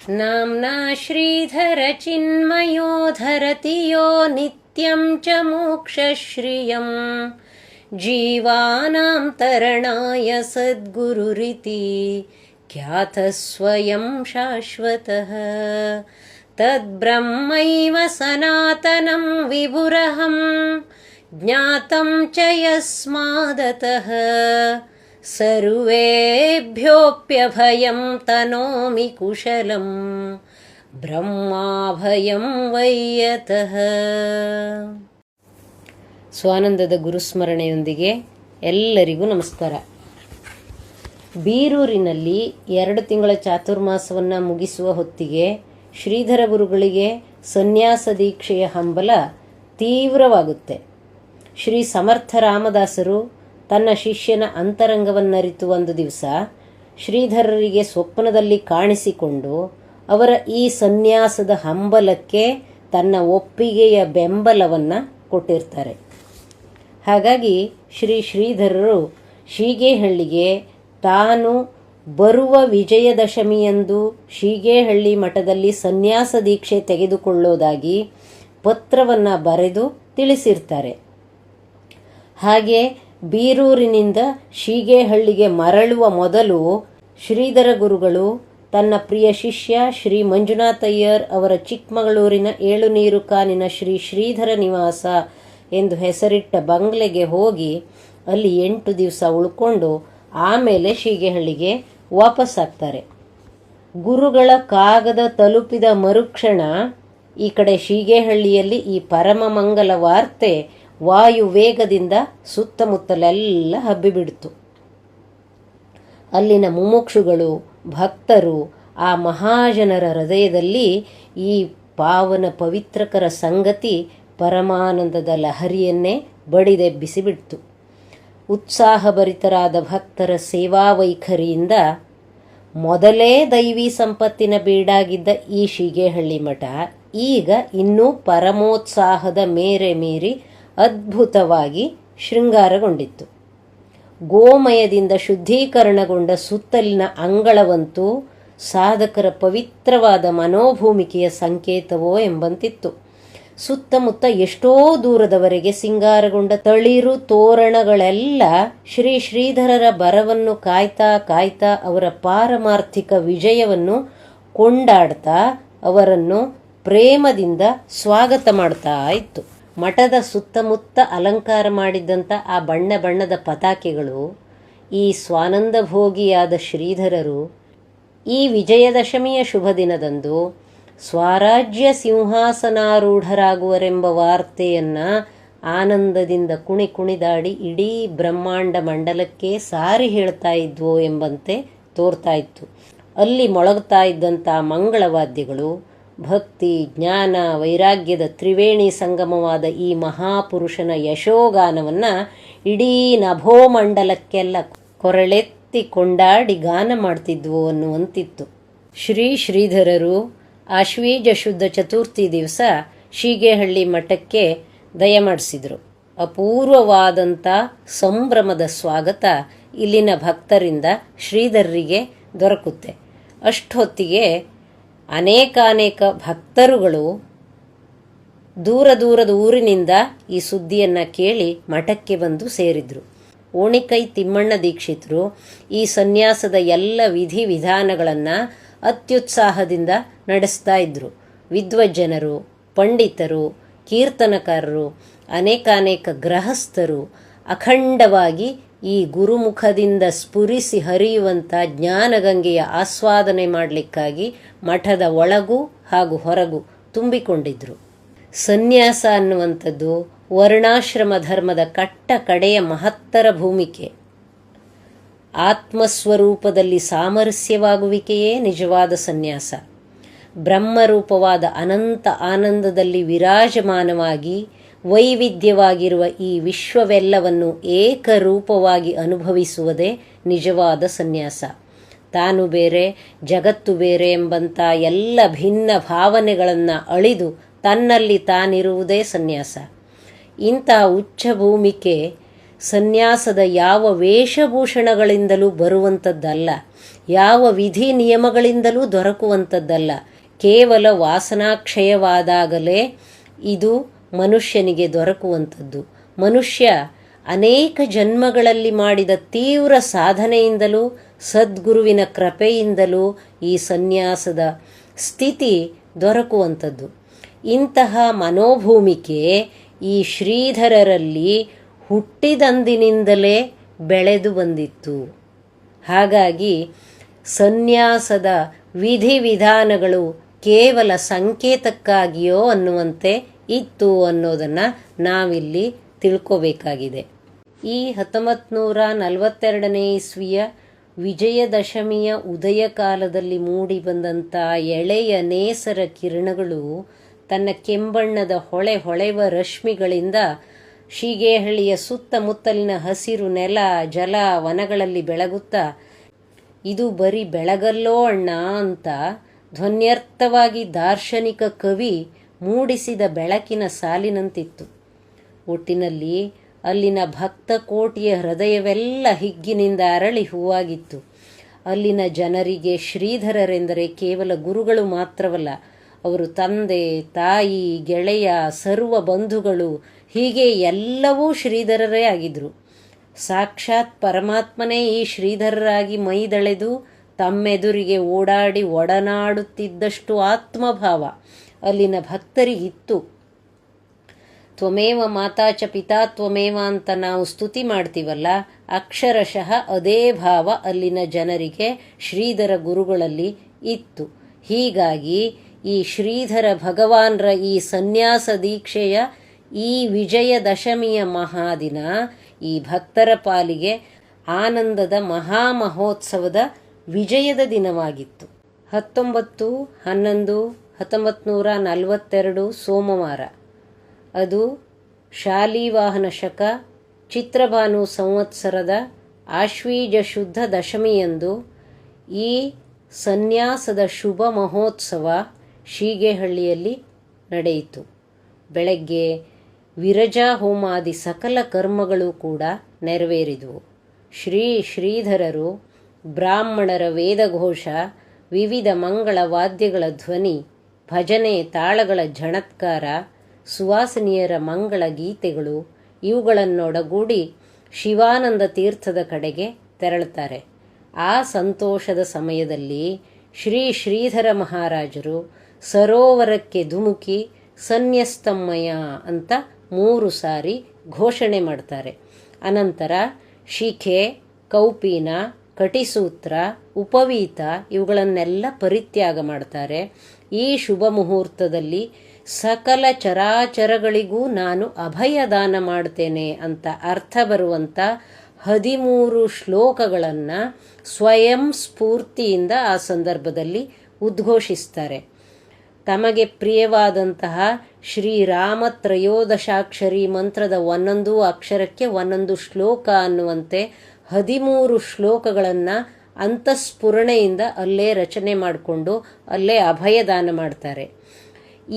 नाम्ना श्रीधरचिन्मयो धरति यो नित्यं च मोक्षश्रियं जीवानां तरणाय सद्गुरुरिति ख्यातः स्वयं शाश्वतः तद्ब्रह्मैव सनातनं विभुरहं ज्ञातं च यस्मादतः सर्वेभ्योऽप्यभयं तनोमि कुशलं ಬ್ರಹ್ಮಾಭಯಂ ವೈಯತಃ. ಸ್ವಾನಂದದ ಗುರುಸ್ಮರಣೆಯೊಂದಿಗೆ ಎಲ್ಲರಿಗೂ ನಮಸ್ಕಾರ. ಬೀರೂರಿನಲ್ಲಿ 2 ತಿಂಗಳ ಚಾತುರ್ಮಾಸವನ್ನು ಮುಗಿಸುವ ಹೊತ್ತಿಗೆ ಶ್ರೀಧರ ಗುರುಗಳಿಗೆ ಸನ್ಯಾಸ ದೀಕ್ಷೆಯ ಹಂಬಲ ತೀವ್ರವಾಗುತ್ತೆ. ಶ್ರೀ ಸಮರ್ಥ ರಾಮದಾಸರು ತನ್ನ ಶಿಷ್ಯನ ಅಂತರಂಗವನ್ನರಿತು ಒಂದು ದಿವಸ ಶ್ರೀಧರರಿಗೆ ಸ್ವಪ್ನದಲ್ಲಿ ಕಾಣಿಸಿಕೊಂಡು ಅವರ ಈ ಸನ್ಯಾಸದ ಹಂಬಲಕ್ಕೆ ತನ್ನ ಒಪ್ಪಿಗೆಯ ಬೆಂಬಲವನ್ನು ಕೊಟ್ಟಿರ್ತಾರೆ. ಹಾಗಾಗಿ ಶ್ರೀಧರರು ಶೀಗೇಹಳ್ಳಿಗೆ ತಾನು ಬರುವ ವಿಜಯದಶಮಿಯಂದು ಶೀಗೇಹಳ್ಳಿ ಮಠದಲ್ಲಿ ಸನ್ಯಾಸ ದೀಕ್ಷೆ ತೆಗೆದುಕೊಳ್ಳೋದಾಗಿ ಪತ್ರವನ್ನು ಬರೆದು ತಿಳಿಸಿರ್ತಾರೆ. ಹಾಗೆ ಬೀರೂರಿನಿಂದ ಶೀಗೇಹಳ್ಳಿಗೆ ಮರಳುವ ಮೊದಲು ಶ್ರೀಧರ ಗುರುಗಳು ತನ್ನ ಪ್ರಿಯ ಶಿಷ್ಯ ಶ್ರೀ ಮಂಜುನಾಥಯ್ಯರ್ ಅವರ ಚಿಕ್ಕಮಗಳೂರಿನ 7 ನೀರು ಕಾನಿನ ಶ್ರೀಧರ ನಿವಾಸ ಎಂದು ಹೆಸರಿಟ್ಟ ಬಂಗ್ಲೆಗೆ ಹೋಗಿ ಅಲ್ಲಿ 8 ದಿವಸ ಉಳ್ಕೊಂಡು ಆಮೇಲೆ ಶೀಗೇಹಳ್ಳಿಗೆ ವಾಪಸ್ಸಾಗ್ತಾರೆ. ಗುರುಗಳ ಕಾಗದ ತಲುಪಿದ ಮರುಕ್ಷಣ ಈ ಕಡೆ ಶೀಗೇಹಳ್ಳಿಯಲ್ಲಿ ಈ ಪರಮ ಮಂಗಲ ವಾರ್ತೆ ವಾಯು ವೇಗದಿಂದ ಸುತ್ತಮುತ್ತಲೆಲ್ಲ ಹಬ್ಬಿಬಿಡ್ತು. ಅಲ್ಲಿನ ಮುಮುಕ್ಷುಗಳು, ಭಕ್ತರು, ಆ ಮಹಾಜನರ ಹೃದಯದಲ್ಲಿ ಈ ಪಾವನ ಪವಿತ್ರಕರ ಸಂಗತಿ ಪರಮಾನಂದದ ಲಹರಿಯನ್ನೇ ಬಡಿದೆಬ್ಬಿಸಿಬಿಡ್ತು. ಉತ್ಸಾಹಭರಿತರಾದ ಭಕ್ತರ ಸೇವಾ ವೈಖರಿಯಿಂದ ಮೊದಲೇ ದೈವಿ ಸಂಪತ್ತಿನ ಬೀಡಾಗಿದ್ದ ಈ ಶೀಗೇಹಳ್ಳಿ ಮಠ ಈಗ ಇನ್ನೂ ಪರಮೋತ್ಸಾಹದ ಮೇರೆ ಮೀರಿ ಅದ್ಭುತವಾಗಿ ಶೃಂಗಾರಗೊಂಡಿತ್ತು. ಗೋಮಯದಿಂದ ಶುದ್ಧೀಕರಣಗೊಂಡ ಸುತ್ತಲಿನ ಅಂಗಳವಂತೂ ಸಾಧಕರ ಪವಿತ್ರವಾದ ಮನೋಭೂಮಿಕೆಯ ಸಂಕೇತವೋ ಎಂಬಂತಿತ್ತು. ಸುತ್ತಮುತ್ತ ಎಷ್ಟೋ ದೂರದವರೆಗೆ ಸಿಂಗಾರಗೊಂಡ ತಳಿರು ತೋರಣಗಳೆಲ್ಲ ಶ್ರೀಧರರ ಬರವನ್ನು ಕಾಯ್ತಾ ಅವರ ಪಾರಮಾರ್ಥಿಕ ವಿಜಯವನ್ನು ಕೊಂಡಾಡ್ತಾ ಅವರನ್ನು ಪ್ರೇಮದಿಂದ ಸ್ವಾಗತ ಮಾಡ್ತಾ ಇತ್ತು. ಮಠದ ಸುತ್ತಮುತ್ತ ಅಲಂಕಾರ ಮಾಡಿದ್ದಂಥ ಆ ಬಣ್ಣ ಬಣ್ಣದ ಪತಾಕೆಗಳು ಈ ಸ್ವಾನಂದ ಭೋಗಿಯಾದ ಶ್ರೀಧರರು ಈ ವಿಜಯದಶಮಿಯ ಶುಭ ದಿನದಂದು ಸ್ವರಾಜ್ಯ ಸಿಂಹಾಸನಾರೂಢರಾಗುವರೆಂಬ ವಾರ್ತೆಯನ್ನು ಆನಂದದಿಂದ ಕುಣಿದಾಡಿ ಇಡೀ ಬ್ರಹ್ಮಾಂಡ ಮಂಡಲಕ್ಕೆ ಸಾರಿ ಹೇಳ್ತಾ ಇದ್ವೋ ಎಂಬಂತೆ ತೋರ್ತಾ ಇತ್ತು. ಅಲ್ಲಿ ಮೊಳಗ್ತಾ ಇದ್ದಂಥ ಮಂಗಳವಾದ್ಯಗಳು ಭಕ್ತಿ, ಜ್ಞಾನ, ವೈರಾಗ್ಯದ ತ್ರಿವೇಣಿ ಸಂಗಮವಾದ ಈ ಮಹಾಪುರುಷನ ಯಶೋಗಾನವನ್ನು ಇಡೀ ನಭೋಮಂಡಲಕ್ಕೆಲ್ಲ ಕೊರಳೆತ್ತಿ ಕೊಂಡಾಡಿ ಗಾನ ಮಾಡ್ತಿದ್ವು ಅನ್ನುವಂತಿತ್ತು. ಶ್ರೀಧರರು ಆಶ್ವೀಜ ಶುದ್ಧ ಚತುರ್ಥಿ ದಿವಸ ಶೀಗೇಹಳ್ಳಿ ಮಠಕ್ಕೆ ದಯಮಾಡಿಸಿದರು. ಅಪೂರ್ವವಾದಂಥ ಸಂಭ್ರಮದ ಸ್ವಾಗತ ಇಲ್ಲಿನ ಭಕ್ತರಿಂದ ಶ್ರೀಧರರಿಗೆ ದೊರಕುತ್ತೆ. ಅಷ್ಟೊತ್ತಿಗೆ ಅನೇಕಾನೇಕ ಭಕ್ತರುಗಳು ದೂರದ ಊರಿನಿಂದ ಈ ಸುದ್ದಿಯನ್ನು ಕೇಳಿ ಮಠಕ್ಕೆ ಬಂದು ಸೇರಿದ್ರು. ಓಣಿಕೈ ತಿಮ್ಮಣ್ಣ ದೀಕ್ಷಿತರು ಈ ಸನ್ಯಾಸದ ಎಲ್ಲ ವಿಧಿವಿಧಾನಗಳನ್ನು ಅತ್ಯುತ್ಸಾಹದಿಂದ ನಡೆಸ್ತಾ ಇದ್ರು. ವಿದ್ವಜ್ಜನರು, ಪಂಡಿತರು, ಕೀರ್ತನಕಾರರು, ಅನೇಕಾನೇಕ ಗೃಹಸ್ಥರು ಅಖಂಡವಾಗಿ ಈ ಗುರುಮುಖದಿಂದ ಸ್ಫುರಿಸಿ ಹರಿಯುವಂಥ ಜ್ಞಾನಗಂಗೆಯ ಆಸ್ವಾದನೆ ಮಾಡಲಿಕ್ಕಾಗಿ ಮಠದ ಒಳಗೂ ಹಾಗೂ ಹೊರಗೂ ತುಂಬಿಕೊಂಡಿದ್ರು. ಸನ್ಯಾಸ ಅನ್ನುವಂಥದ್ದು ವರ್ಣಾಶ್ರಮ ಧರ್ಮದ ಕಡೆಯ ಮಹತ್ತರ ಭೂಮಿಕೆ. ಆತ್ಮಸ್ವರೂಪದಲ್ಲಿ ಸಾಮರಸ್ಯವಾಗುವಿಕೆಯೇ ನಿಜವಾದ ಸನ್ಯಾಸ. ಬ್ರಹ್ಮರೂಪವಾದ ಅನಂತ ಆನಂದದಲ್ಲಿ ವಿರಾಜಮಾನವಾಗಿ ವೈವಿಧ್ಯವಾಗಿರುವ ಈ ವಿಶ್ವವೆಲ್ಲವನ್ನು ಏಕರೂಪವಾಗಿ ಅನುಭವಿಸುವುದೇ ನಿಜವಾದ ಸನ್ಯಾಸ. ತಾನು ಬೇರೆ, ಜಗತ್ತು ಬೇರೆ ಎಂಬಂಥ ಎಲ್ಲ ಭಿನ್ನ ಭಾವನೆಗಳನ್ನು ಅಳಿದು ತನ್ನಲ್ಲಿ ತಾನಿರುವುದೇ ಸನ್ಯಾಸ. ಇಂಥ ಉಚ್ಚ ಭೂಮಿಕೆ ಸನ್ಯಾಸದ ಯಾವ ವೇಷಭೂಷಣಗಳಿಂದಲೂ ಬರುವಂಥದ್ದಲ್ಲ. ಯಾವ ವಿಧಿ ನಿಯಮಗಳಿಂದಲೂ ದೊರಕುವಂಥದ್ದಲ್ಲ. ಕೇವಲ ವಾಸನಾಕ್ಷಯವಾದಾಗಲೇ ಇದು ಮನುಷ್ಯನಿಗೆ ದೊರಕುವಂಥದ್ದು. ಮನುಷ್ಯ ಅನೇಕ ಜನ್ಮಗಳಲ್ಲಿ ಮಾಡಿದ ತೀವ್ರ ಸಾಧನೆಯಿಂದಲೂ ಸದ್ಗುರುವಿನ ಕೃಪೆಯಿಂದಲೂ ಈ ಸನ್ಯಾಸದ ಸ್ಥಿತಿ ದೊರಕುವಂಥದ್ದು. ಇಂತಹ ಮನೋಭೂಮಿಕೆ ಈ ಶ್ರೀಧರರಲ್ಲಿ ಹುಟ್ಟಿದಂದಿನಿಂದಲೇ ಬೆಳೆದು ಬಂದಿತ್ತು. ಹಾಗಾಗಿ ಸನ್ಯಾಸದ ವಿಧಿವಿಧಾನಗಳು ಕೇವಲ ಸಂಕೇತಕ್ಕಾಗಿಯೋ ಅನ್ನುವಂತೆ ಇತ್ತು ಅನ್ನೋದನ್ನು ನಾವಿಲ್ಲಿ ತಿಳ್ಕೋಬೇಕಾಗಿದೆ. ಈ 1942 ಇಸ್ವಿಯ ವಿಜಯದಶಮಿಯ ಉದಯ ಕಾಲದಲ್ಲಿ ಮೂಡಿಬಂದಂಥ ಎಳೆಯ ನೇಸರ ಕಿರಣಗಳು ತನ್ನ ಕೆಂಬಣ್ಣದ ಹೊಳೆವ ರಶ್ಮಿಗಳಿಂದ ಶೀಗೇಹಳ್ಳಿಯ ಸುತ್ತಮುತ್ತಲಿನ ಹಸಿರು ನೆಲ, ಜಲ, ವನಗಳಲ್ಲಿ ಬೆಳಗುತ್ತಾ ಇದು ಬರೀ ಬೆಳಗಲ್ಲೋ ಅಣ್ಣ ಅಂತ ಧ್ವನ್ಯರ್ಥವಾಗಿ ದಾರ್ಶನಿಕ ಕವಿ ಮೂಡಿಸಿದ ಬೆಳಕಿನ ಸಾಲಿನಂತಿತ್ತು. ಒಟ್ಟಿನಲ್ಲಿ ಅಲ್ಲಿನ ಭಕ್ತ ಕೋಟಿಯ ಹೃದಯವೆಲ್ಲ ಹಿಗ್ಗಿನಿಂದ ಅರಳಿ ಹೂವಾಗಿತ್ತು. ಅಲ್ಲಿನ ಜನರಿಗೆ ಶ್ರೀಧರರೆಂದರೆ ಕೇವಲ ಗುರುಗಳು ಮಾತ್ರವಲ್ಲ, ಅವರು ತಂದೆ, ತಾಯಿ, ಗೆಳೆಯ, ಸರ್ವ ಬಂಧುಗಳು, ಹೀಗೆ ಎಲ್ಲವೂ ಶ್ರೀಧರರೇ ಆಗಿದ್ರು. ಸಾಕ್ಷಾತ್ ಪರಮಾತ್ಮನೇ ಈ ಶ್ರೀಧರರಾಗಿ ಮೈದಳೆದು ತಮ್ಮೆದುರಿಗೆ ಓಡಾಡಿ ಒಡನಾಡುತ್ತಿದ್ದಷ್ಟು ಆತ್ಮಭಾವ ಅಲ್ಲಿನ ಭಕ್ತರಿಗಿತ್ತು. ತ್ವಮೇವ ಮಾತಾ ಚ ಪಿತಾ ತ್ವಮೇವ ಅಂತ ನಾವು ಸ್ತುತಿ ಮಾಡ್ತೀವಲ್ಲ, ಅಕ್ಷರಶಃ ಅದೇ ಭಾವ ಅಲ್ಲಿನ ಜನರಿಗೆ ಶ್ರೀಧರ ಗುರುಗಳಲ್ಲಿ ಇತ್ತು. ಹೀಗಾಗಿ ಈ ಶ್ರೀಧರ ಭಗವಾನ್ರ ಈ ಸನ್ಯಾಸ ದೀಕ್ಷೆಯ ಈ ವಿಜಯದಶಮಿಯ ಮಹಾದಿನ ಈ ಭಕ್ತರ ಪಾಲಿಗೆ ಆನಂದದ ಮಹಾಮಹೋತ್ಸವದ ವಿಜಯದ ದಿನವಾಗಿತ್ತು. 19/11/1942 ಸೋಮವಾರ. ಅದು ಶಾಲಿವಾಹನ ಶಕ ಚಿತ್ರಭಾನು ಸಂವತ್ಸರದ ಆಶ್ವೀಜ ಶುದ್ಧ ದಶಮಿಯಂದು ಈ ಸನ್ಯಾಸದ ಶುಭ ಮಹೋತ್ಸವ ಶೀಗೇಹಳ್ಳಿಯಲ್ಲಿ ನಡೆಯಿತು. ಬೆಳಗ್ಗೆ ವಿರಜಾ ಹೋಮಾದಿ ಸಕಲ ಕರ್ಮಗಳು ಕೂಡ ನೆರವೇರಿದವು. ಶ್ರೀಧರರು ಬ್ರಾಹ್ಮಣರ ವೇದಘೋಷ, ವಿವಿಧ ಮಂಗಳ ವಾದ್ಯಗಳ ಧ್ವನಿ, ಭಜನೆ ತಾಳಗಳ ಝಣತ್ಕಾರ, ಸುವಾಸನಿಯರ ಮಂಗಳ ಗೀತೆಗಳು ಇವುಗಳನ್ನೊಡಗೂಡಿ ಶಿವಾನಂದ ತೀರ್ಥದ ಕಡೆಗೆ ತೆರಳುತ್ತಾರೆ. ಆ ಸಂತೋಷದ ಸಮಯದಲ್ಲಿ ಶ್ರೀಧರ ಮಹಾರಾಜರು ಸರೋವರಕ್ಕೆ ಧುಮುಕಿ ಸನ್ಯಸ್ತಮ್ಮಯ ಅಂತ 3 ಸಾರಿ ಘೋಷಣೆ ಮಾಡ್ತಾರೆ. ಅನಂತರ ಶಿಖೆ, ಕೌಪೀನ, ಕಟಿಸೂತ್ರ, ಉಪವೀತ ಇವುಗಳನ್ನೆಲ್ಲ ಪರಿತ್ಯಾಗ ಮಾಡ್ತಾರೆ. ಈ ಶುಭ ಮುಹೂರ್ತದಲ್ಲಿ ಸಕಲ ಚರಾಚರಗಳಿಗೂ ನಾನು ಅಭಯದಾನ ಮಾಡ್ತೇನೆ ಅಂತ ಅರ್ಥ ಬರುವಂಥ 13 ಶ್ಲೋಕಗಳನ್ನು ಸ್ವಯಂ ಸ್ಫೂರ್ತಿಯಿಂದ ಆ ಸಂದರ್ಭದಲ್ಲಿ ಉದ್ಘೋಷಿಸ್ತಾರೆ. ತಮಗೆ ಪ್ರಿಯವಾದಂತಹ ಶ್ರೀರಾಮ ತ್ರಯೋದಶಾಕ್ಷರಿ ಮಂತ್ರದ 1 ಅಕ್ಷರಕ್ಕೆ 1 ಶ್ಲೋಕ ಅನ್ನುವಂತೆ 13 ಶ್ಲೋಕಗಳನ್ನು ಅಂತಃಸ್ಫುರಣೆಯಿಂದ ಅಲ್ಲೇ ರಚನೆ ಮಾಡಿಕೊಂಡು ಅಲ್ಲೇ ಅಭಯದಾನ ಮಾಡ್ತಾರೆ.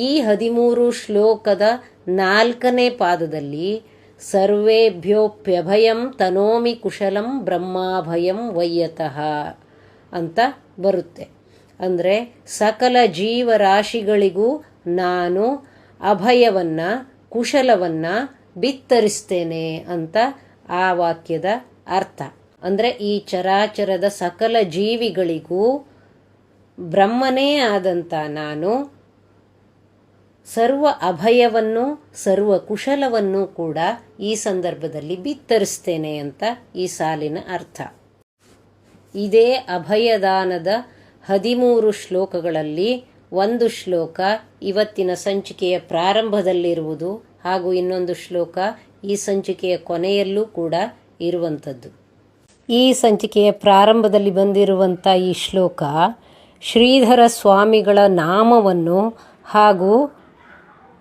ಈ 13 ಶ್ಲೋಕದ 4ನೇ ಪಾದದಲ್ಲಿ ಸರ್ವೇಭ್ಯೋಪ್ಯಭಯಂ ತನೋಮಿ ಕುಶಲಂ ಬ್ರಹ್ಮಾಭಯಂ ವಯ್ಯತಃ ಅಂತ ಬರುತ್ತೆ. ಅಂದರೆ ಸಕಲ ಜೀವರಾಶಿಗಳಿಗೂ ನಾನು ಅಭಯವನ್ನು, ಕುಶಲವನ್ನು ಬಿತ್ತರಿಸ್ತೇನೆ ಅಂತ ಆ ವಾಕ್ಯದ ಅರ್ಥ. ಅಂದರೆ ಈ ಚರಾಚರದ ಸಕಲ ಜೀವಿಗಳಿಗೂ ಬ್ರಹ್ಮನೇ ಆದಂಥ ನಾನು ಸರ್ವ ಅಭಯವನ್ನು, ಸರ್ವ ಕುಶಲವನ್ನು ಕೂಡ ಈ ಸಂದರ್ಭದಲ್ಲಿ ಬಿತ್ತರಿಸ್ತೇನೆ ಅಂತ ಈ ಸಾಲಿನ ಅರ್ಥ. ಇದೇ ಅಭಯದಾನದ 13 ಶ್ಲೋಕಗಳಲ್ಲಿ 1 ಶ್ಲೋಕ ಇವತ್ತಿನ ಸಂಚಿಕೆಯ ಪ್ರಾರಂಭದಲ್ಲಿರುವುದು ಹಾಗೂ ಇನ್ನೊಂದು ಶ್ಲೋಕ ಈ ಸಂಚಿಕೆಯ ಕೊನೆಯಲ್ಲೂ ಕೂಡ ಇರುವಂಥದ್ದು. ಈ ಸಂಚಿಕೆಯ ಪ್ರಾರಂಭದಲ್ಲಿ ಬಂದಿರುವಂಥ ಈ ಶ್ಲೋಕ ಶ್ರೀಧರ ಸ್ವಾಮಿಗಳ ನಾಮವನ್ನು ಹಾಗೂ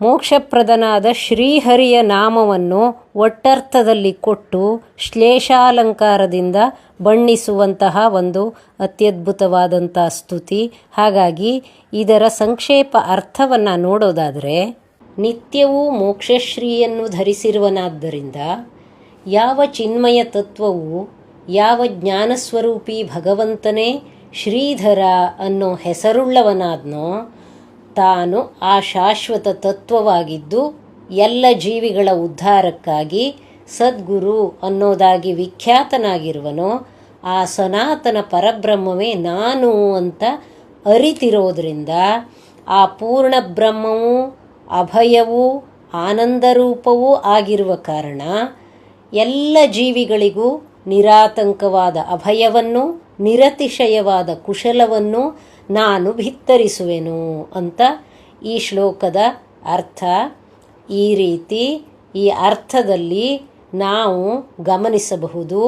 ಮೋಕ್ಷಪ್ರದನಾದ ಶ್ರೀಹರಿಯ ನಾಮವನ್ನು ಒಟ್ಟರ್ಥದಲ್ಲಿ ಕೊಟ್ಟು ಶ್ಲೇಷಾಲಂಕಾರದಿಂದ ಬಣ್ಣಿಸುವಂತಹ ಒಂದು ಅತ್ಯದ್ಭುತವಾದಂಥ ಸ್ತುತಿ. ಹಾಗಾಗಿ ಇದರ ಸಂಕ್ಷೇಪ ಅರ್ಥವನ್ನು ನೋಡೋದಾದರೆ, ನಿತ್ಯವೂ ಮೋಕ್ಷಶ್ರೀಯನ್ನು ಧರಿಸಿರುವನಾದ್ದರಿಂದ ಯಾವ ಚಿನ್ಮಯ ತತ್ವವು, ಯಾವ ಜ್ಞಾನಸ್ವರೂಪಿ ಭಗವಂತನೇ ಶ್ರೀಧರ ಅನ್ನೋ ಹೆಸರುಳ್ಳವನಾದ್ನೋ ತಾನು ಆ ಶಾಶ್ವತ ತತ್ವವಾಗಿದ್ದು ಎಲ್ಲ ಜೀವಿಗಳ ಉದ್ಧಾರಕ್ಕಾಗಿ ಸದ್ಗುರು ಅನ್ನೋದಾಗಿ ವಿಖ್ಯಾತನಾಗಿರುವನೋ ಆ ಸನಾತನ ಪರಬ್ರಹ್ಮವೇ ನಾನು ಅಂತ ಅರಿತಿರೋದ್ರಿಂದ ಆ ಪೂರ್ಣ ಬ್ರಹ್ಮವೂ ಅಭಯವೂ ಆನಂದರೂಪವೂ ಆಗಿರುವ ಕಾರಣ ಎಲ್ಲ ಜೀವಿಗಳಿಗೂ ನಿರಾತಂಕವಾದ ಅಭಯವನ್ನು ನಿರತಿಶಯವಾದ ಕುಶಲವನ್ನು ನಾನು ಭಿತ್ತರಿಸುವೆನು ಅಂತ ಈ ಶ್ಲೋಕದ ಅರ್ಥ. ಈ ರೀತಿ ಈ ಅರ್ಥದಲ್ಲಿ ನಾವು ಗಮನಿಸಬಹುದು,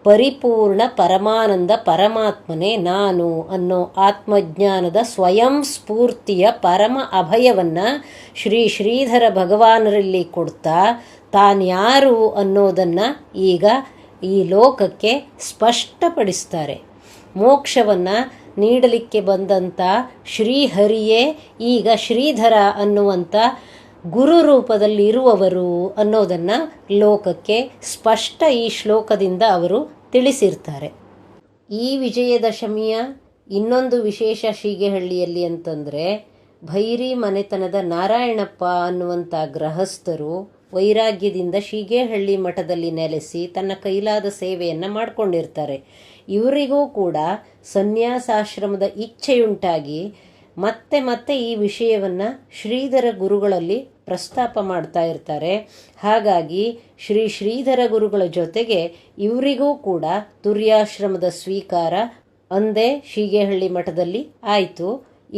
ಪರಿಪೂರ್ಣ ಪರಮಾನಂದ ಪರಮಾತ್ಮನೇ ನಾನು ಅನ್ನೋ ಆತ್ಮಜ್ಞಾನದ ಸ್ವಯಂ ಸ್ಫೂರ್ತಿಯ ಪರಮ ಅಭಯವನ್ನು ಶ್ರೀಧರ ಭಗವಾನರಲ್ಲಿ ಕೊಡ್ತಾ ತಾನ್ಯಾರು ಅನ್ನೋದನ್ನು ಈಗ ಈ ಲೋಕಕ್ಕೆ ಸ್ಪಷ್ಟಪಡಿಸ್ತಾರೆ. ಮೋಕ್ಷವನ್ನು ನೀಡಲಿಕ್ಕೆ ಬಂದಂಥ ಶ್ರೀಹರಿಯೇ ಈಗ ಶ್ರೀಧರ ಅನ್ನುವಂಥ ಗುರು ರೂಪದಲ್ಲಿ ಇರುವವರು ಅನ್ನೋದನ್ನು ಲೋಕಕ್ಕೆ ಸ್ಪಷ್ಟ ಈ ಶ್ಲೋಕದಿಂದ ಅವರು ತಿಳಿಸಿರ್ತಾರೆ. ಈ ವಿಜಯದಶಮಿಯ ಇನ್ನೊಂದು ವಿಶೇಷ ಶೀಗೆಹಳ್ಳಿಯಲ್ಲಿ ಅಂತಂದರೆ, ಭೈರಿ ಮನೆತನದ ನಾರಾಯಣಪ್ಪ ಅನ್ನುವಂಥ ಗೃಹಸ್ಥರು ವೈರಾಗ್ಯದಿಂದ ಶೀಗೇಹಳ್ಳಿ ಮಠದಲ್ಲಿ ನೆಲೆಸಿ ತನ್ನ ಕೈಲಾದ ಸೇವೆಯನ್ನು ಮಾಡಿಕೊಂಡಿರ್ತಾರೆ. ಇವರಿಗೂ ಕೂಡ ಸನ್ಯಾಸಾಶ್ರಮದ ಇಚ್ಛೆಯುಂಟಾಗಿ ಮತ್ತೆ ಮತ್ತೆ ಈ ವಿಷಯವನ್ನು ಶ್ರೀಧರ ಗುರುಗಳಲ್ಲಿ ಪ್ರಸ್ತಾಪ ಮಾಡ್ತಾ ಇರ್ತಾರೆ. ಹಾಗಾಗಿ ಶ್ರೀಧರ ಗುರುಗಳ ಜೊತೆಗೆ ಇವರಿಗೂ ಕೂಡ ತುರ್ಯಾಶ್ರಮದ ಸ್ವೀಕಾರ ಅಂದೇ ಶೀಗೇಹಳ್ಳಿ ಮಠದಲ್ಲಿ ಆಯಿತು.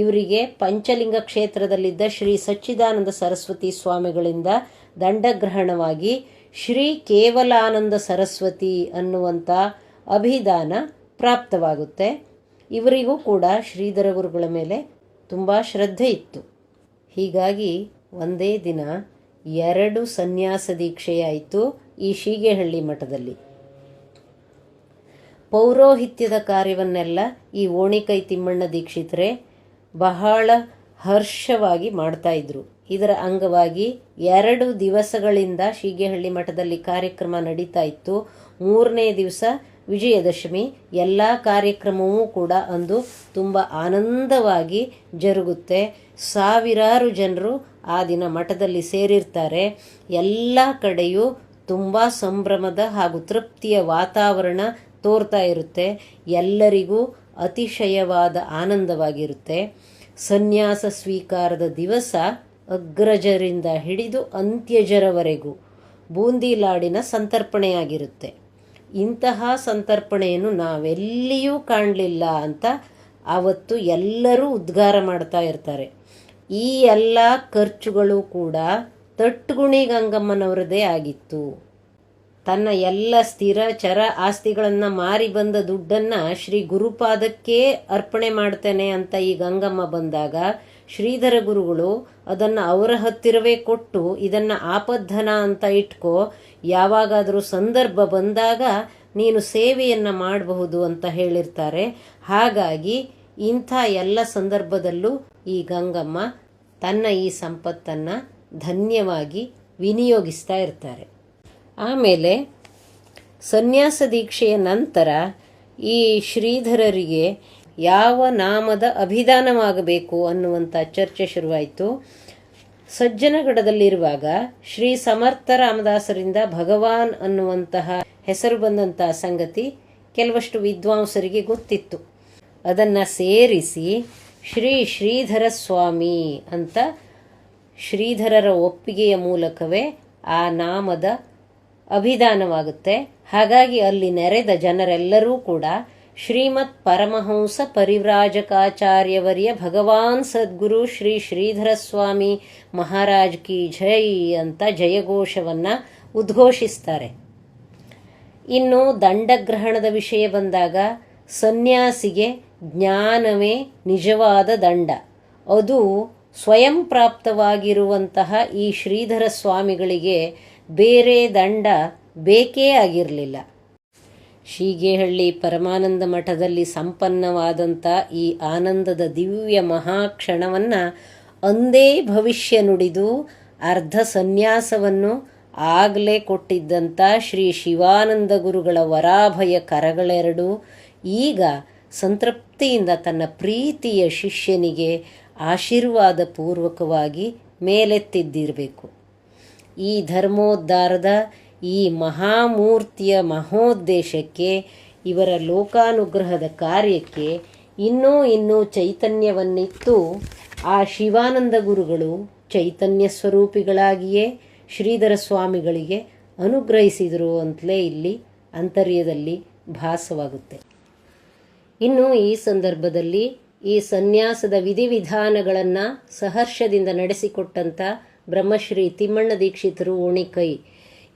ಇವರಿಗೆ ಪಂಚಲಿಂಗ ಕ್ಷೇತ್ರದಲ್ಲಿದ್ದ ಶ್ರೀ ಸಚ್ಚಿದಾನಂದ ಸರಸ್ವತಿ ಸ್ವಾಮಿಗಳಿಂದ ದಂಡಗ್ರಹಣವಾಗಿ ಶ್ರೀ ಕೇವಲಾನಂದ ಸರಸ್ವತಿ ಅನ್ನುವಂಥ ಅಭಿದಾನ ಪ್ರಾಪ್ತವಾಗುತ್ತೆ. ಇವರಿಗೂ ಕೂಡ ಶ್ರೀಧರ ಗುರುಗಳ ಮೇಲೆ ತುಂಬ ಶ್ರದ್ಧೆ ಇತ್ತು. ಹೀಗಾಗಿ ಒಂದೇ ದಿನ 2 ಸನ್ಯಾಸ ದೀಕ್ಷೆಯಾಯಿತು ಈ ಶೀಗೇಹಳ್ಳಿ ಮಠದಲ್ಲಿ. ಪೌರೋಹಿತ್ಯದ ಕಾರ್ಯವನ್ನೆಲ್ಲ ಈ ಓಣಿಕೈ ತಿಮ್ಮಣ್ಣ ದೀಕ್ಷಿತರೇ ಬಹಳ ಹರ್ಷವಾಗಿ ಮಾಡ್ತಾಯಿದ್ರು. ಇದರ ಅಂಗವಾಗಿ 2 ದಿವಸಗಳಿಂದ ಶೀಗೇಹಳ್ಳಿ ಮಠದಲ್ಲಿ ಕಾರ್ಯಕ್ರಮ ನಡೀತಾ ಇತ್ತು. 3ನೇ ದಿವಸ ವಿಜಯದಶಮಿ. ಎಲ್ಲ ಕಾರ್ಯಕ್ರಮವೂ ಕೂಡ ಅಂದು ತುಂಬ ಆನಂದವಾಗಿ ಜರುಗುತ್ತೆ. ಸಾವಿರಾರು ಜನರು ಆ ದಿನ ಮಠದಲ್ಲಿ ಸೇರಿರ್ತಾರೆ. ಎಲ್ಲ ಕಡೆಯೂ ತುಂಬ ಸಂಭ್ರಮದ ಹಾಗೂ ತೃಪ್ತಿಯ ವಾತಾವರಣ ತೋರ್ತಾ ಇರುತ್ತೆ. ಎಲ್ಲರಿಗೂ ಅತಿಶಯವಾದ ಆನಂದವಾಗಿರುತ್ತೆ. ಸನ್ಯಾಸ ಸ್ವೀಕಾರದ ದಿವಸ ಅಗ್ರಜರಿಂದ ಹಿಡಿದು ಅಂತ್ಯಜರವರೆಗೂ ಬೂಂದಿಲಾಡಿನ ಸಂತರ್ಪಣೆಯಾಗಿರುತ್ತೆ. ಇಂತಹ ಸಂತರ್ಪಣೆಯನ್ನು ನಾವೆಲ್ಲಿಯೂ ಕಾಣಲಿಲ್ಲ ಅಂತ ಆವತ್ತು ಎಲ್ಲರೂ ಉದ್ಗಾರ ಮಾಡ್ತಾ ಇರ್ತಾರೆ. ಈ ಎಲ್ಲ ಖರ್ಚುಗಳು ಕೂಡ ತಟ್ಟುಗುಣಿ ಗಂಗಮ್ಮನವರದೇ ಆಗಿತ್ತು. ತನ್ನ ಎಲ್ಲ ಸ್ಥಿರ ಚರ ಆಸ್ತಿಗಳನ್ನು ಮಾರಿ ಬಂದ ದುಡ್ಡನ್ನು ಶ್ರೀ ಗುರುಪಾದಕ್ಕೇ ಅರ್ಪಣೆ ಮಾಡ್ತೇನೆ ಅಂತ ಈ ಗಂಗಮ್ಮ ಬಂದಾಗ ಶ್ರೀಧರ ಗುರುಗಳು ಅದನ್ನು ಅವರ ಹತ್ತಿರವೇ ಕೊಟ್ಟು ಇದನ್ನು ಆಪದ್ಧನ ಅಂತ ಇಟ್ಕೋ, ಯಾವಾಗಾದರೂ ಸಂದರ್ಭ ಬಂದಾಗ ನೀನು ಸೇವೆಯನ್ನು ಮಾಡಬಹುದು ಅಂತ ಹೇಳಿರ್ತಾರೆ. ಹಾಗಾಗಿ ಇಂಥ ಎಲ್ಲ ಸಂದರ್ಭದಲ್ಲೂ ಈ ಗಂಗಮ್ಮ ತನ್ನ ಈ ಸಂಪತ್ತನ್ನು ಧನ್ಯವಾಗಿ ವಿನಿಯೋಗಿಸ್ತಾ ಇರ್ತಾರೆ. ಆಮೇಲೆ ಸನ್ಯಾಸ ದೀಕ್ಷೆಯ ನಂತರ ಈ ಶ್ರೀಧರರಿಗೆ ಯಾವ ನಾಮದ ಅಭಿದಾನವಾಗಬೇಕು ಅನ್ನುವಂಥ ಚರ್ಚೆ ಶುರುವಾಯಿತು. ಸಜ್ಜನಗಡದಲ್ಲಿರುವಾಗ ಶ್ರೀ ಸಮರ್ಥ ರಾಮದಾಸರಿಂದ ಭಗವಾನ್ ಅನ್ನುವಂತಹ ಹೆಸರು ಬಂದಂಥ ಸಂಗತಿ ಕೆಲವಷ್ಟು ವಿದ್ವಾಂಸರಿಗೆ ಗೊತ್ತಿತ್ತು. ಅದನ್ನು ಸೇರಿಸಿ ಶ್ರೀಧರ ಸ್ವಾಮಿ ಅಂತ ಶ್ರೀಧರರ ಒಪ್ಪಿಗೆಯ ಮೂಲಕವೇ ಆ ನಾಮದ ಅಭಿದಾನವಾಗುತ್ತೆ. ಹಾಗಾಗಿ ಅಲ್ಲಿ ನೆರೆದ ಜನರೆಲ್ಲರೂ ಕೂಡ ಶ್ರೀಮತ್ ಪರಮಹಂಸ ಪರಿವ್ರಾಜಕಾಚಾರ್ಯವರ್ಯ ಭಗವಾನ್ ಸದ್ಗುರು ಶ್ರೀಧರ ಸ್ವಾಮಿ ಮಹಾರಾಜ್ ಕಿ ಜೈ ಅಂತ ಜಯಘೋಷವನ್ನು ಉದ್ಘೋಷಿಸ್ತಾರೆ. ಇನ್ನು ದಂಡಗ್ರಹಣದ ವಿಷಯ ಬಂದಾಗ ಸನ್ಯಾಸಿಗೆ ಜ್ಞಾನವೇ ನಿಜವಾದ ದಂಡ. ಅದು ಸ್ವಯಂ ಪ್ರಾಪ್ತವಾಗಿರುವಂತಹ ಈ ಶ್ರೀಧರ ಸ್ವಾಮಿಗಳಿಗೆ ಬೇರೆ ದಂಡ ಬೇಕೇ ಆಗಿರಲಿಲ್ಲ. ಶೀಗೇಹಳ್ಳಿ ಪರಮಾನಂದ ಮಠದಲ್ಲಿ ಸಂಪನ್ನವಾದಂಥ ಈ ಆನಂದದ ದಿವ್ಯ ಮಹಾಕ್ಷಣವನ್ನು ಅಂದೇ ಭವಿಷ್ಯ ನುಡಿದು ಅರ್ಧ ಸನ್ಯಾಸವನ್ನು ಆಗಲೇ ಕೊಟ್ಟಿದ್ದಂಥ ಶ್ರೀ ಶಿವಾನಂದ ಗುರುಗಳ ವರಾಭಯ ಕರಗಳೆರಡು ಈಗ ಸಂತೃಪ್ತ ಭಕ್ತಿಯಿಂದ ತನ್ನ ಪ್ರೀತಿಯ ಶಿಷ್ಯನಿಗೆ ಆಶೀರ್ವಾದ ಪೂರ್ವಕವಾಗಿ ಮೇಲೆತ್ತಿದ್ದಿರಬೇಕು. ಈ ಧರ್ಮೋದ್ಧಾರದ ಈ ಮಹಾಮೂರ್ತಿಯ ಮಹೋದ್ದೇಶಕ್ಕೆ, ಇವರ ಲೋಕಾನುಗ್ರಹದ ಕಾರ್ಯಕ್ಕೆ ಇನ್ನೂ ಚೈತನ್ಯವನ್ನಿತ್ತು ಆ ಶಿವಾನಂದ ಗುರುಗಳು ಚೈತನ್ಯ ಸ್ವರೂಪಿಗಳಾಗಿಯೇ ಶ್ರೀಧರ ಸ್ವಾಮಿಗಳಿಗೆ ಅನುಗ್ರಹಿಸಿದರು ಅಂತಲೇ ಇಲ್ಲಿ ಅಂತರ್ಯದಲ್ಲಿ ಭಾಸವಾಗುತ್ತೆ. ಇನ್ನು ಈ ಸಂದರ್ಭದಲ್ಲಿ ಈ ಸನ್ಯಾಸದ ವಿಧಿವಿಧಾನಗಳನ್ನು ಸಹರ್ಷದಿಂದ ನಡೆಸಿಕೊಟ್ಟಂಥ ಬ್ರಹ್ಮಶ್ರೀ ತಿಮ್ಮಣ್ಣ ದೀಕ್ಷಿತರು ಓಣಿಕೈ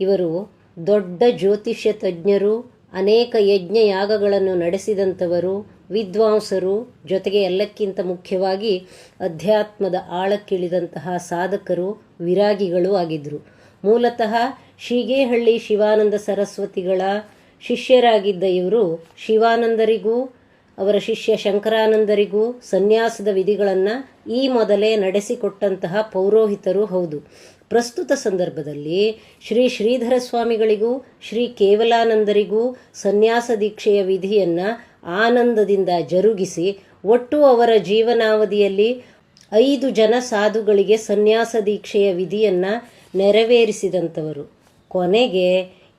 ಇವರು ದೊಡ್ಡ ಜ್ಯೋತಿಷ್ಯ ತಜ್ಞರು, ಅನೇಕ ಯಜ್ಞ ಯಾಗಗಳನ್ನು ನಡೆಸಿದಂಥವರು, ವಿದ್ವಾಂಸರು, ಜೊತೆಗೆ ಎಲ್ಲಕ್ಕಿಂತ ಮುಖ್ಯವಾಗಿ ಅಧ್ಯಾತ್ಮದ ಆಳಕ್ಕಿಳಿದಂತಹ ಸಾಧಕರು, ವಿರಾಗಿಗಳು ಆಗಿದ್ದರು. ಮೂಲತಃ ಶೀಗೇಹಳ್ಳಿ ಶಿವಾನಂದ ಸರಸ್ವತಿಗಳ ಶಿಷ್ಯರಾಗಿದ್ದ ಇವರು ಶಿವಾನಂದರಿಗೂ ಅವರ ಶಿಷ್ಯ ಶಂಕರಾನಂದರಿಗೂ ಸನ್ಯಾಸದ ವಿಧಿಗಳನ್ನು ಈ ಮೊದಲೇ ನಡೆಸಿಕೊಟ್ಟಂತಹ ಪೌರೋಹಿತರು ಹೌದು. ಪ್ರಸ್ತುತ ಸಂದರ್ಭದಲ್ಲಿ ಶ್ರೀ ಶ್ರೀಧರ ಸ್ವಾಮಿಗಳಿಗೂ ಶ್ರೀ ಕೇವಲಾನಂದರಿಗೂ ಸನ್ಯಾಸ ದೀಕ್ಷೆಯ ವಿಧಿಯನ್ನು ಆನಂದದಿಂದ ಜರುಗಿಸಿ ಒಟ್ಟು ಅವರ ಜೀವನಾವಧಿಯಲ್ಲಿ 5 ಜನ ಸಾಧುಗಳಿಗೆ ಸನ್ಯಾಸ ದೀಕ್ಷೆಯ ವಿಧಿಯನ್ನು ನೆರವೇರಿಸಿದಂಥವರು. ಕೊನೆಗೆ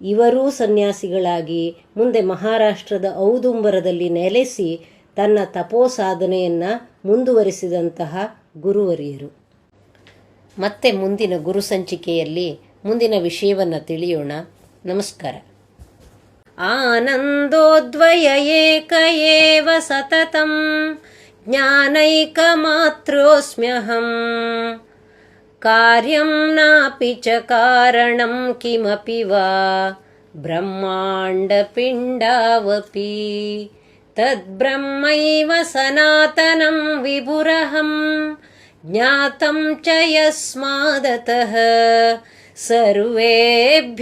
ಇವರೂ ಸನ್ಯಾಸಿಗಳಾಗಿ ಮುಂದೆ ಮಹಾರಾಷ್ಟ್ರದ ಔದುಂಬರದಲ್ಲಿ ನೆಲೆಸಿ ತನ್ನ ತಪೋ ಸಾಧನೆಯನ್ನು ಮುಂದುವರಿಸಿದಂತಹ ಗುರುವರಿಯರು. ಮತ್ತೆ ಮುಂದಿನ ಗುರು ಸಂಚಿಕೆಯಲ್ಲಿ ಮುಂದಿನ ವಿಷಯವನ್ನು ತಿಳಿಯೋಣ. ನಮಸ್ಕಾರ. ಆನಂದೋದ್ವಯ ಏಕ ಏವ ಸತತಂ ಜ್ಞಾನೈಕಮಾತ್ರೋಸ್ಮ್ಯಹಂ ಕಾರ್ಯಂ ನಾಪಿ ಚ ಕಾರಣಂ ಕಿಮಪಿ ವಾ ಬ್ರಹ್ಮಾಂಡಪಿಂಡಾವಪಿ ತದ್ಬ್ರಹ್ಮೈವ ಸನಾತನಂ ವಿಭುರಹಂ ಜ್ಞಾತಂ ಚ ಯಸ್ಮಾದತಃ ಸರ್ವೇಭ್ಯೋಪ್ಯಭಯಂ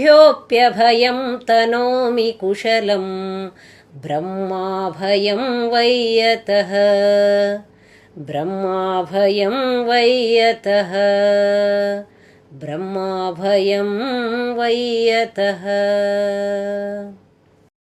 ತನೋಮಿ ಕುಶಲಂ ಬ್ರಹ್ಮಾಭಯಂ ವೈಯತಃ ಬ್ರಹ್ಮಾಭಯಂ ವೈಯತಃ ಬ್ರಹ್ಮಾಭಯಂ ವೈಯತಃ.